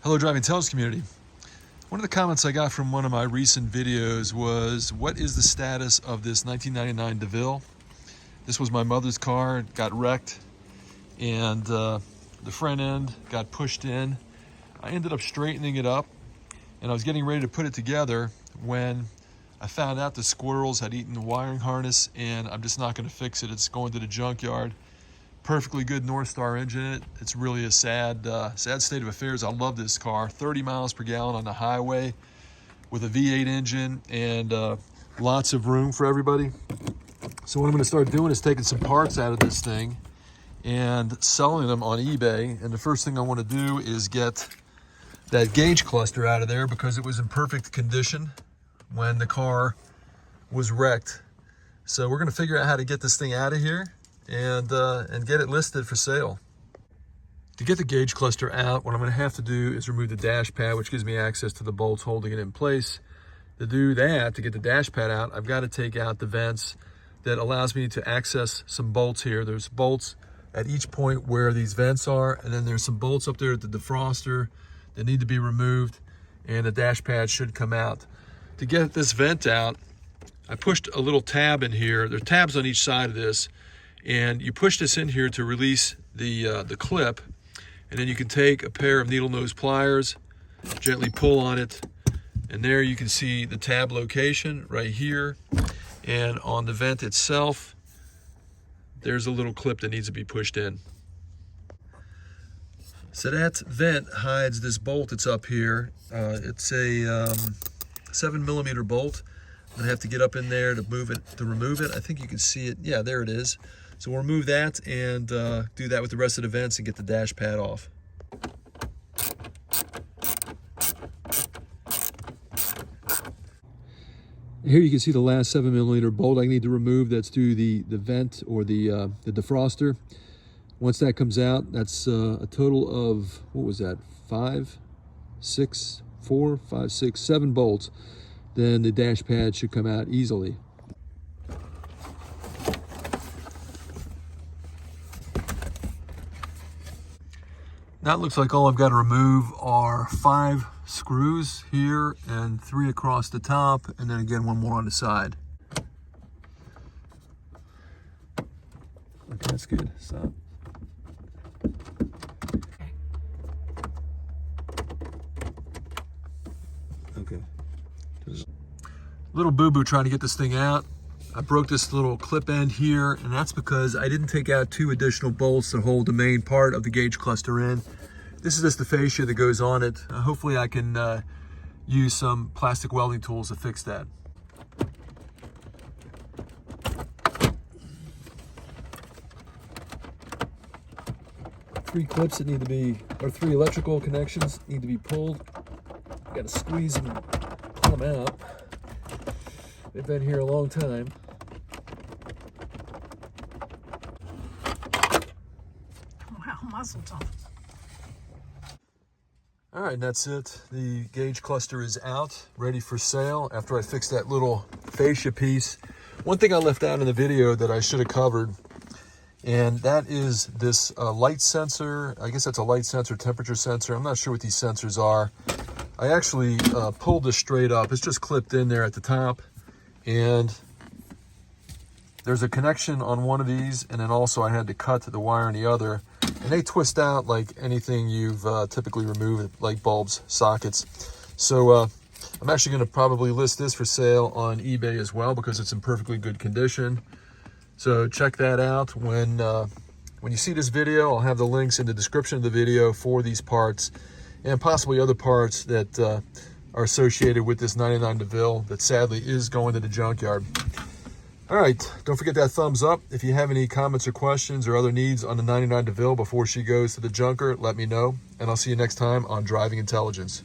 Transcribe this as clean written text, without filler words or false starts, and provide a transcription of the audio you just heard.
Hello, Driving Intelligence community. One of the comments I got from one of my recent videos was, what is the status of this 1999 DeVille? This was my mother's car. It got wrecked and the front end got pushed in. I ended up straightening it up and I was getting ready to put it together when I found out the squirrels had eaten the wiring harness, and I'm just not going to fix it. It's going to the junkyard. Perfectly good North Star engine in it. It's really a sad state of affairs. I love this car. 30 miles per gallon on the highway with a V8 engine and lots of room for everybody. So what I'm going to start doing is taking some parts out of this thing and selling them on eBay. And the first thing I want to do is get that gauge cluster out of there because it was in perfect condition when the car was wrecked. So we're going to figure out how to get this thing out of here and get it listed for sale. To get the gauge cluster out, what I'm going to have to do is remove the dash pad, which gives me access to the bolts holding it in place. To do that, to get the dash pad out, I've got to take out the vents that allows me to access some bolts here. There's bolts at each point where these vents are, and then there's some bolts up there at the defroster that need to be removed, and the dash pad should come out. To get this vent out, I pushed a little tab in here. There are tabs on each side of this, and you push this in here to release the clip, and then you can take a pair of needle nose pliers, gently pull on it, and there you can see the tab location right here. And on the vent itself, there's a little clip that needs to be pushed in. So that vent hides this bolt that's up here. It's a 7mm bolt. I'm gonna have to get up in there to remove it. I think you can see it. Yeah, there it is. So we'll remove that and do that with the rest of the vents and get the dash pad off. Here you can see the last 7mm bolt I need to remove. That's to the vent or the defroster. Once that comes out, that's a total of, what was that, 7 bolts. Then the dash pad should come out easily. Now it looks like all I've got to remove are 5 screws here and 3 across the top, and then again 1 more on the side. Okay, that's good. Stop. Okay. Little boo-boo trying to get this thing out. I broke this little clip end here, and that's because I didn't take out 2 additional bolts that hold the main part of the gauge cluster in. This is just the fascia that goes on it. Hopefully I can use some plastic welding tools to fix that. Three clips that need to be, or 3 electrical connections need to be pulled. Got to squeeze them and pull them out. They've been here a long time. Wow, muzzle tough. All right, and that's it. The gauge cluster is out, ready for sale after I fixed that little fascia piece. One thing I left out in the video that I should have covered, and that is this light sensor. I guess that's a light sensor, temperature sensor. I'm not sure what these sensors are. I actually pulled this straight up. It's just clipped in there at the top. And there's a connection on one of these, and then also I had to cut the wire on the other. And they twist out like anything you've typically removed, like bulbs, sockets. So I'm actually going to probably list this for sale on eBay as well because it's in perfectly good condition. So check that out. When you see this video, I'll have the links in the description of the video for these parts and possibly other parts that are associated with this 99 DeVille that sadly is going to the junkyard. All right, don't forget that thumbs up. If you have any comments or questions or other needs on the 99 DeVille before she goes to the junker, let me know. And I'll see you next time on Driving Intelligence.